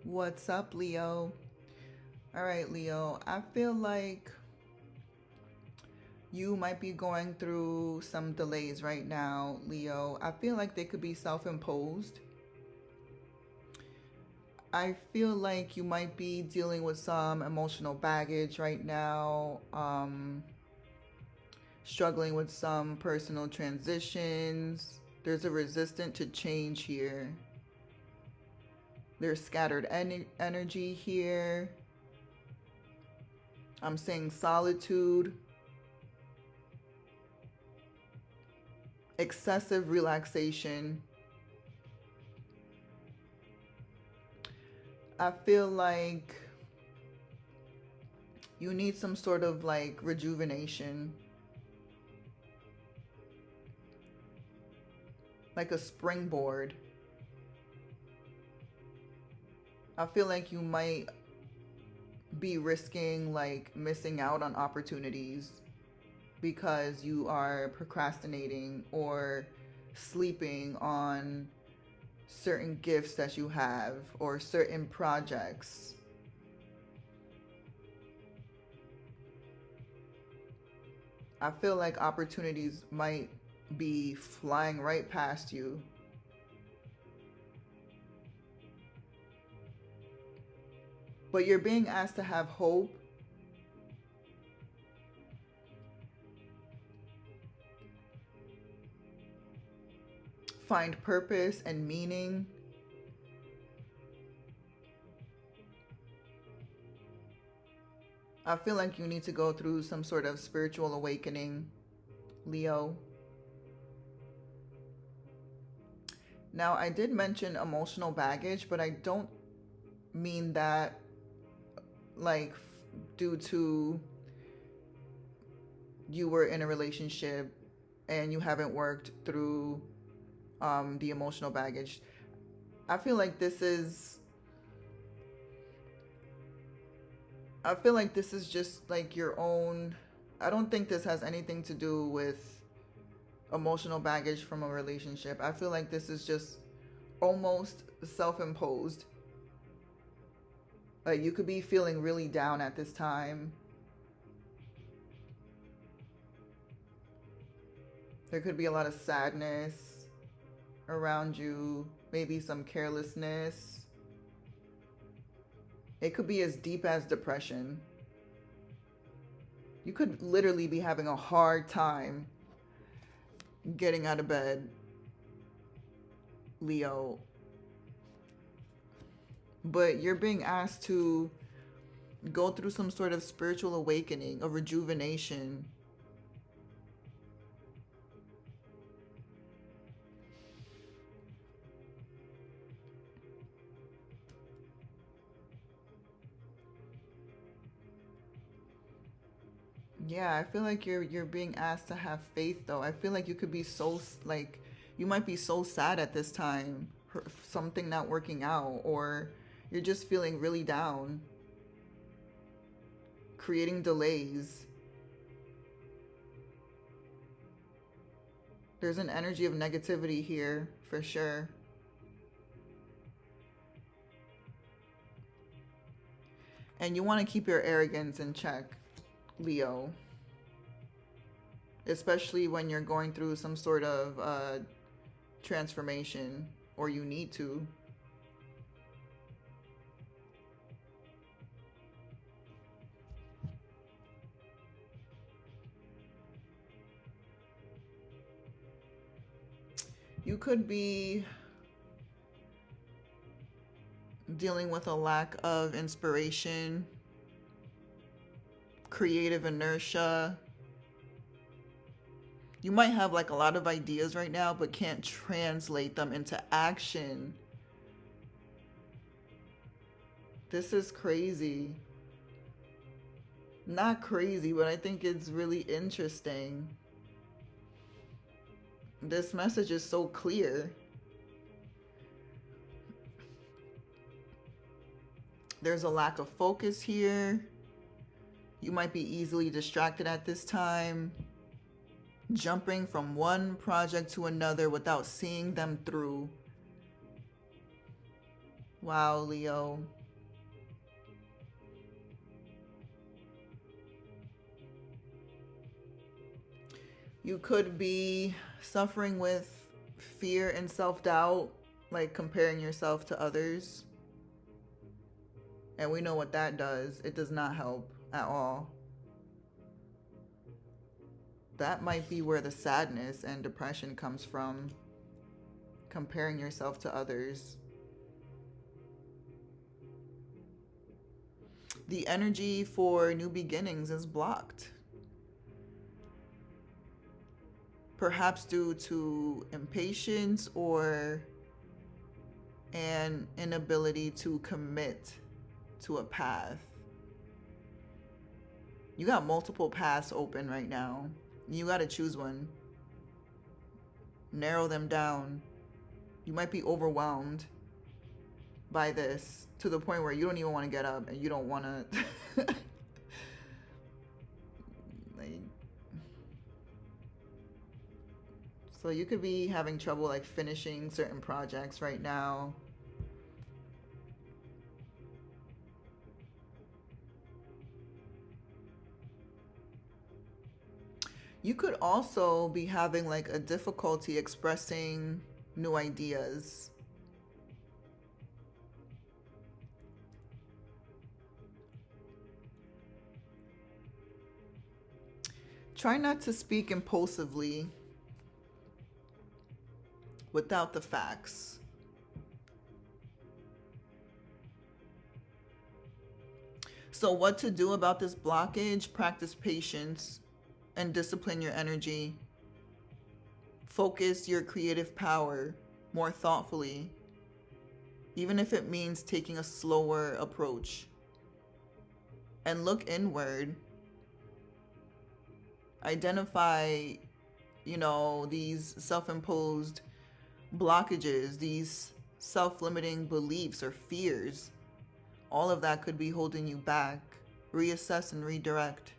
What's up, Leo? All right, Leo, I feel like you might be going through some delays right now, Leo. I feel like they could be self imposed. I feel like you might be dealing with some emotional baggage right now, struggling with some personal transitions. There's a resistance to change here. There's scattered energy here. I'm saying solitude, excessive relaxation. I feel like you need some sort of like rejuvenation, like a springboard. I feel like you might be risking like missing out on opportunities because you are procrastinating or sleeping on certain gifts that you have or certain projects. I feel like opportunities might be flying right past you. But you're being asked to have hope, find purpose and meaning. I feel like you need to go through some sort of spiritual awakening, Leo. Now, I did mention emotional baggage, but I don't mean that like due to you were in a relationship and you haven't worked through the emotional baggage. I feel like this is I feel like this is just like your own. I don't think this has anything to do with emotional baggage from a relationship. I feel like this is just almost self-imposed. Like you could be feeling really down at this time. There could be a lot of sadness around you, maybe some carelessness. It could be as deep as depression. You could literally be having a hard time getting out of bed, Leo. But you're being asked to go through some sort of spiritual awakening, a rejuvenation. Yeah, I feel like you're being asked to have faith though. I feel like you could be so like you might be so sad at this time for something not working out, or you're just feeling really down, creating delays. There's an energy of negativity here for sure. And you want to keep your arrogance in check, Leo, especially when you're going through some sort of transformation or you need to. You could be dealing with a lack of inspiration, creative inertia. You might have like a lot of ideas right now, but can't translate them into action. This is crazy. Not crazy, but I think it's really interesting. This message is so clear. There's a lack of focus here. You might be easily distracted at this time, jumping from one project to another without seeing them through. Wow, Leo. You could be suffering with fear and self-doubt, like comparing yourself to others. And we know what that does. It does not help at all. That might be where the sadness and depression comes from, comparing yourself to others. The energy for new beginnings is blocked. Perhaps due to impatience or an inability to commit to a path. You got multiple paths open right now. You got to choose one. Narrow them down. You might be overwhelmed by this to the point where you don't even want to get up and you don't want to like, so you could be having trouble like finishing certain projects right now. You could also be having like a difficulty expressing new ideas. Try not to speak impulsively without the facts. So, what to do about this blockage? Practice patience and discipline your energy. Focus your creative power more thoughtfully, even if it means taking a slower approach. And look inward. Identify, these self-imposed blockages, these self-limiting beliefs or fears. All of that could be holding you back. Reassess and redirect.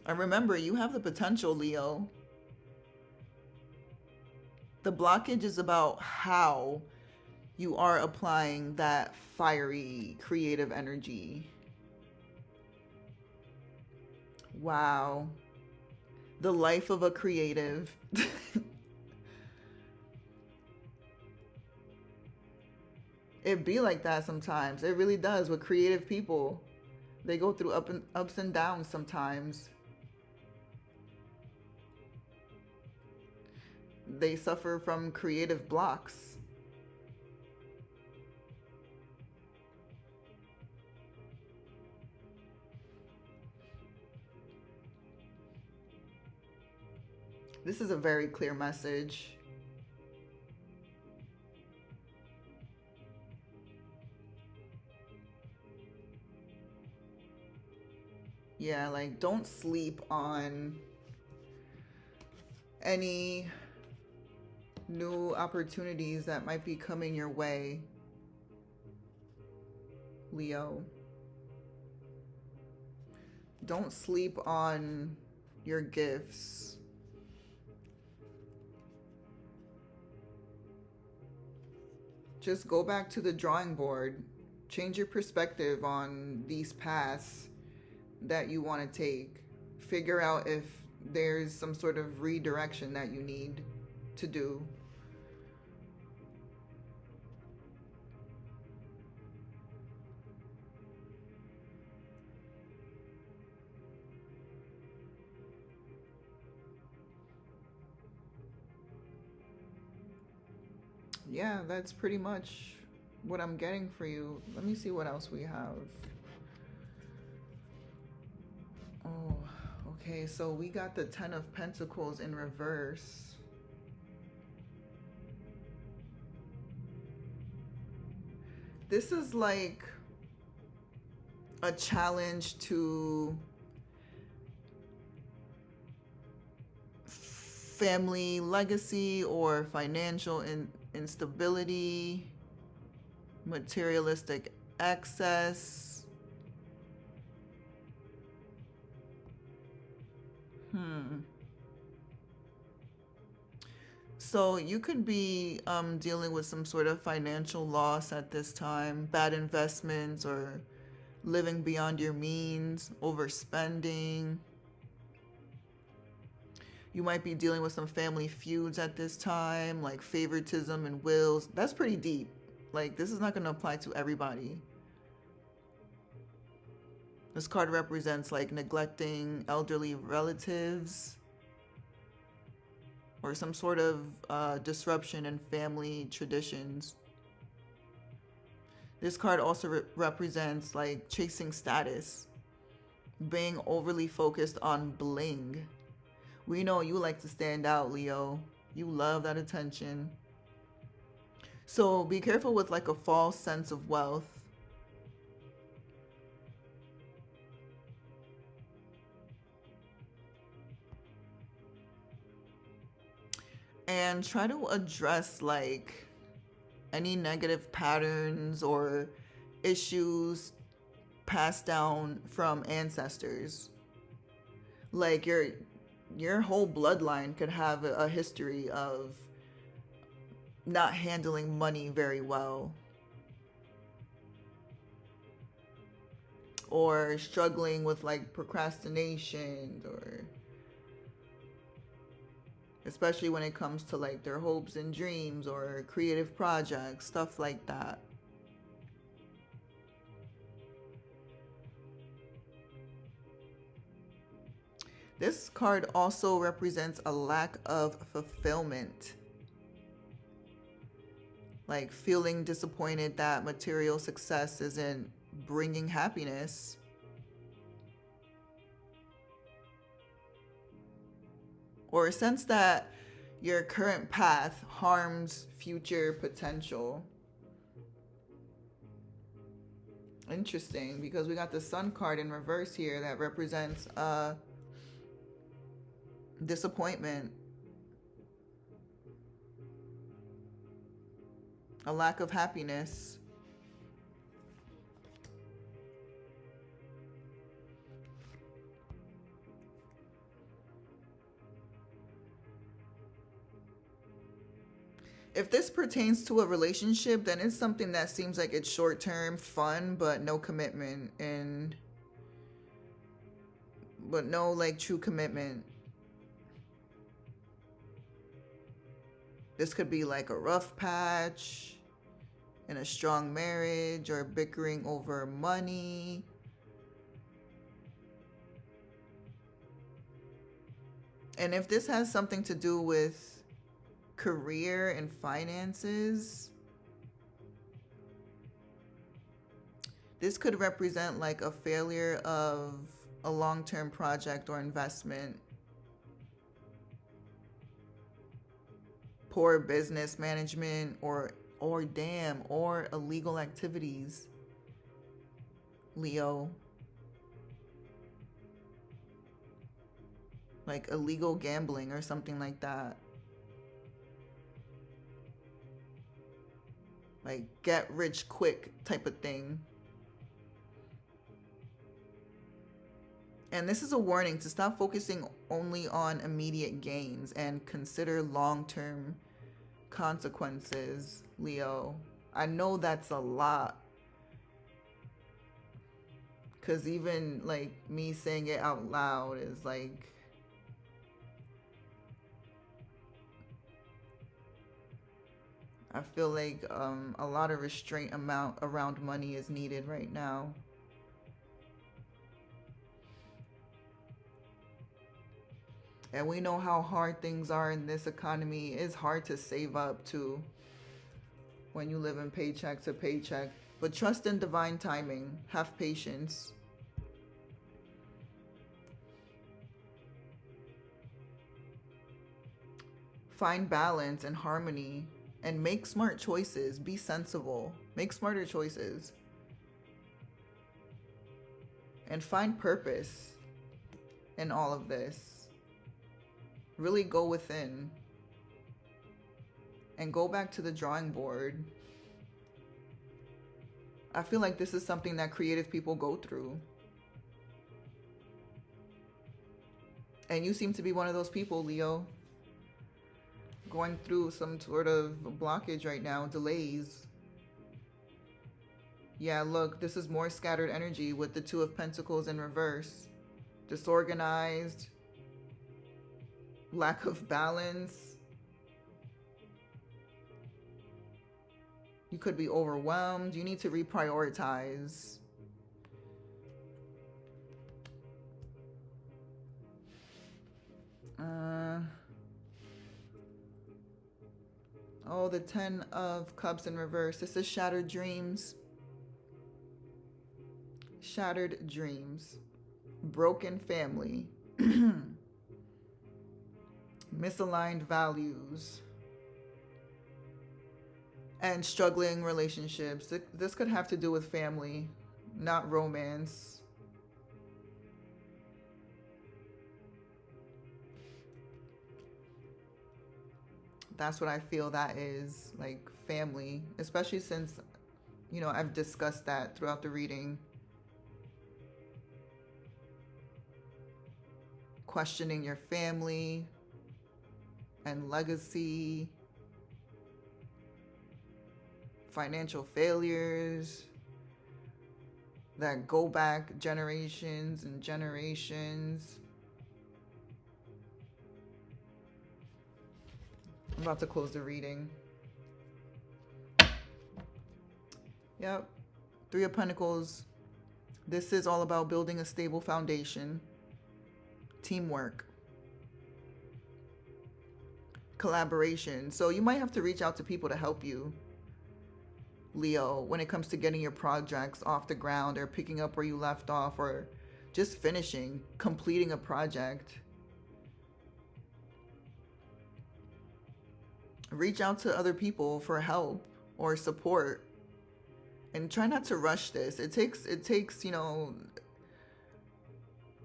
And remember, you have the potential, Leo. The blockage is about how you are applying that fiery, creative energy. Wow. The life of a creative. It be like that sometimes. It really does with creative people. They go through ups and downs sometimes. They suffer from creative blocks. This is a very clear message. Yeah, like don't sleep on any new opportunities that might be coming your way, Leo. Don't sleep on your gifts. Just go back to the drawing board. Change your perspective on these paths that you want to take. Figure out if there's some sort of redirection that you need to do. Yeah, that's pretty much what I'm getting for you. Let me see what else we have. Oh, okay, so we got the Ten of Pentacles in reverse. This is like a challenge to family legacy or financial instability, materialistic excess. Hmm. So you could be dealing with some sort of financial loss at this time, bad investments, or living beyond your means, overspending. You might be dealing with some family feuds at this time, like favoritism and wills. That's pretty deep. Like, this is not going to apply to everybody. This card represents like neglecting elderly relatives or some sort of disruption in family traditions. This card also represents like chasing status, being overly focused on bling. We know you like to stand out, Leo. You love that attention. So be careful with like a false sense of wealth. And try to address like any negative patterns or issues passed down from ancestors. Like your whole bloodline could have a history of not handling money very well or struggling with like procrastination, or especially when it comes to like their hopes and dreams or creative projects, stuff like that. This card also represents a lack of fulfillment, like feeling disappointed that material success isn't bringing happiness. Or a sense that your current path harms future potential. Interesting, because we got the Sun card in reverse here that represents disappointment, a lack of happiness. If this pertains to a relationship, then it's something that seems like it's short term fun, but no commitment, and but no like true commitment. This could be like a rough patch in a strong marriage, or bickering over money. And if this has something to do with career and finances, this could represent like a failure of a long-term project or investment, poor business management, or illegal activities, Leo. Like illegal gambling or something like that. Like get rich quick type of thing. And this is a warning to stop focusing only on immediate gains and consider long-term consequences, Leo. I know that's a lot, because even like me saying it out loud is like, I feel like a lot of restraint amount around money is needed right now. And we know how hard things are in this economy. It's hard to save up too when you live in paycheck to paycheck. But trust in divine timing. Have patience. Find balance and harmony and make smart choices. Be sensible. Make smarter choices. And find purpose in all of this. Really go within and go back to the drawing board. I feel like this is something that creative people go through. And you seem to be one of those people, Leo, going through some sort of blockage right now, delays. Yeah, look, this is more scattered energy with the Two of Pentacles in reverse. Disorganized, lack of balance. You could be overwhelmed. You need to reprioritize. Oh, the Ten of Cups in reverse. This is shattered dreams. Shattered dreams. Broken family. Misaligned values. And struggling relationships. This could have to do with family, not romance. That's what I feel that is, like family, especially since, you know, I've discussed that throughout the reading. Questioning your family and legacy, financial failures that go back generations and generations. I'm about to close the reading. Yep. Three of Pentacles. This is all about building a stable foundation. Teamwork. Collaboration. So you might have to reach out to people to help you, Leo, when it comes to getting your projects off the ground or picking up where you left off or just finishing, completing a project. Reach out to other people for help or support and try not to rush this. It takes, you know,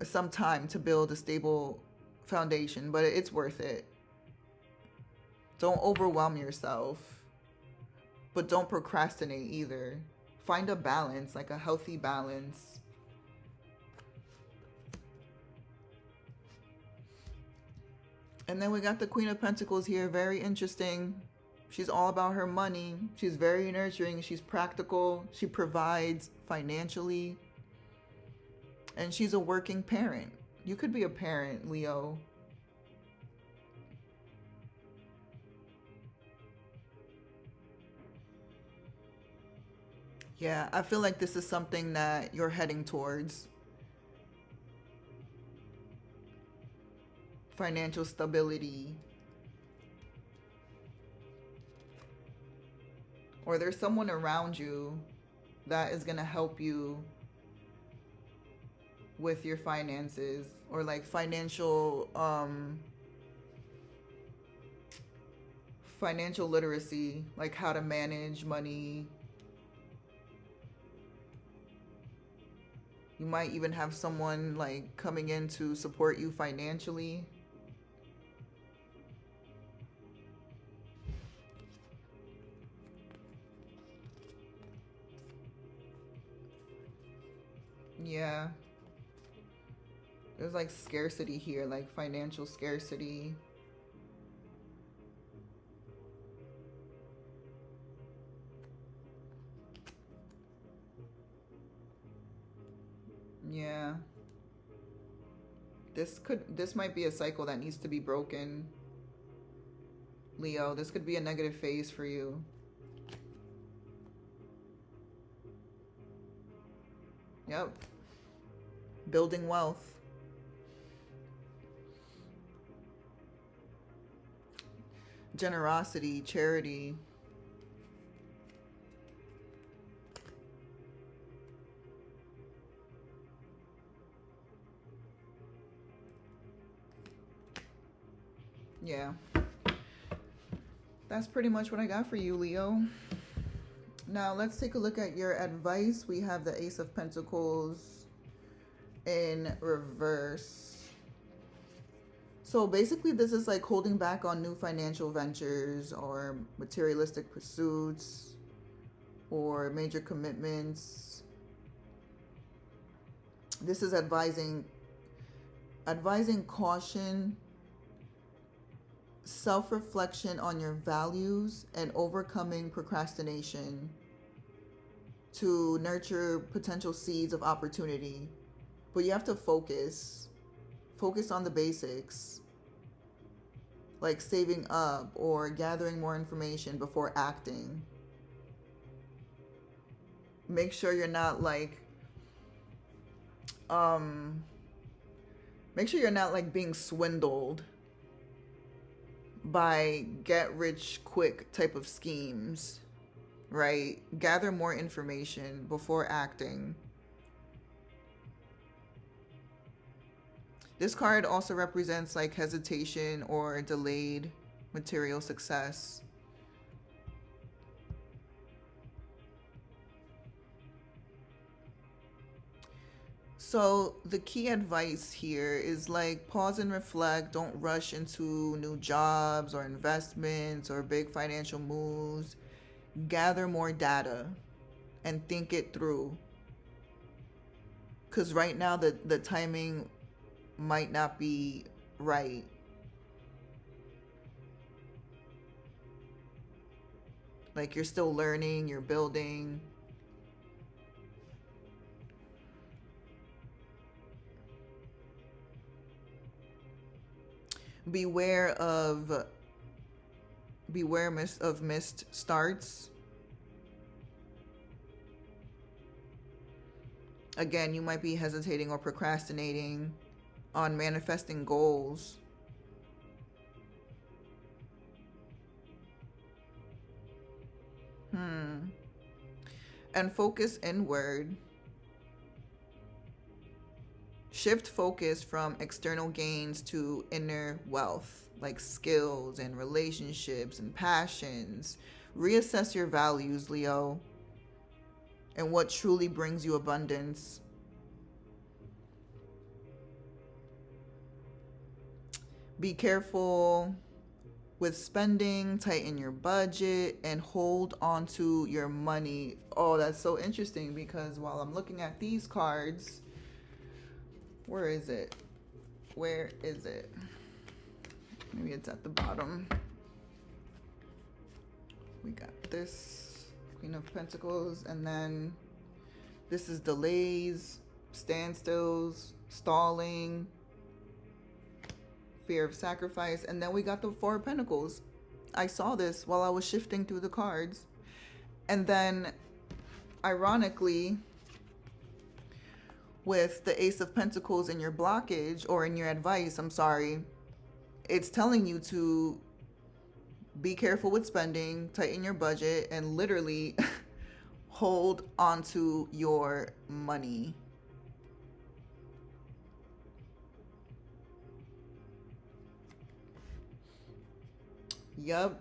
some time to build a stable foundation, but it's worth it. Don't overwhelm yourself, but don't procrastinate either. Find a balance, like a healthy balance. And then we got the Queen of Pentacles here. Very interesting. She's all about her money. She's very nurturing. She's practical. She provides financially. And she's a working parent. You could be a parent, Leo. Yeah, I feel like this is something that you're heading towards. Financial stability. Or there's someone around you that is going to help you with your finances, or like financial literacy, like how to manage money. You might even have someone like coming in to support you financially. Yeah. There's like scarcity here, like financial scarcity. Yeah. This might be a cycle that needs to be broken, Leo. This could be a negative phase for you. Yep. Building wealth. Generosity, charity. Yeah. That's pretty much what I got for you, Leo. Now, let's take a look at your advice. We have the Ace of Pentacles in reverse. So basically, this is like holding back on new financial ventures or materialistic pursuits or major commitments. This is advising advising caution, self-reflection on your values, and overcoming procrastination to nurture potential seeds of opportunity. But you have to focus on the basics, like saving up or gathering more information before acting. Make sure you're not like make sure you're not like being swindled by get rich quick type of schemes, right? Gather more information before acting. This card also represents like hesitation or delayed material success. So the key advice here is like pause and reflect. Don't rush into new jobs or investments or big financial moves. Gather more data and think it through. Because right now the timing might not be right. Like you're still learning, you're building. Beware of missed starts. Again, you might be hesitating or procrastinating on manifesting goals. And focus inward. Shift focus from external gains to inner wealth, like skills and relationships and passions. Reassess your values, Leo, and what truly brings you abundance. Be careful with spending, tighten your budget, and hold on to your money. Oh, that's so interesting because while I'm looking at these cards, where is it? Where is it? Maybe it's at the bottom. We got this Queen of Pentacles, and then this is delays, standstills, stalling, fear of sacrifice, and then we got the Four of Pentacles. I saw this while I was shifting through the cards. And then, ironically, with the Ace of Pentacles in your blockage, or in your advice, I'm sorry, it's telling you to be careful with spending, tighten your budget, and literally hold onto your money. Yup.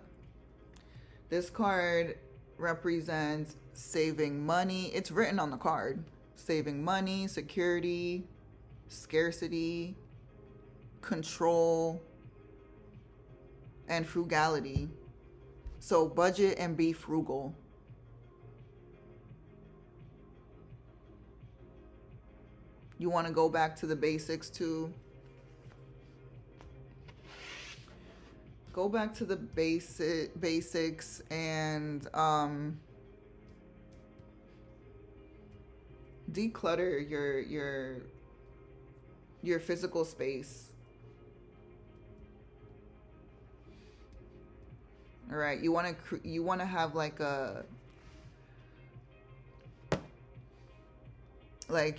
This card represents saving money. It's written on the card. Saving money, security, scarcity, control, and frugality. So budget and be frugal. You want to go back to the basics too. Go back to the basics and declutter your physical space. All right, you want to have like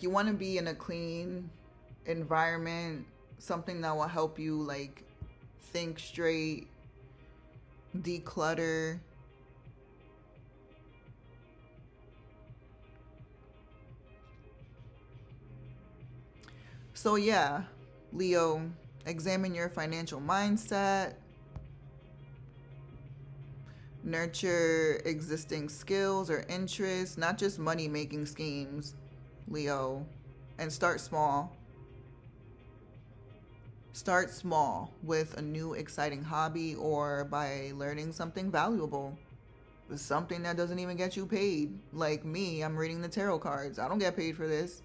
you want to be in a clean environment, something that will help you like think straight, declutter. So yeah, Leo, examine your financial mindset, nurture existing skills or interests, not just money making schemes, Leo, and start small. Start small with a new exciting hobby or by learning something valuable. Something that doesn't even get you paid. Like me, I'm reading the tarot cards. I don't get paid for this.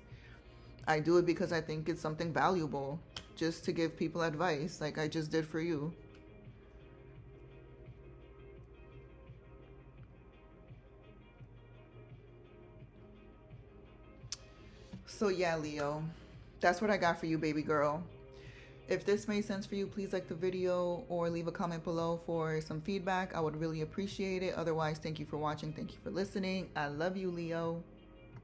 I do it because I think it's something valuable, just to give people advice like I just did for you. So yeah, Leo, that's what I got for you, baby girl. If this made sense for you, please like the video or leave a comment below for some feedback. I would really appreciate it. Otherwise, thank you for watching. Thank you for listening. I love you, Leo.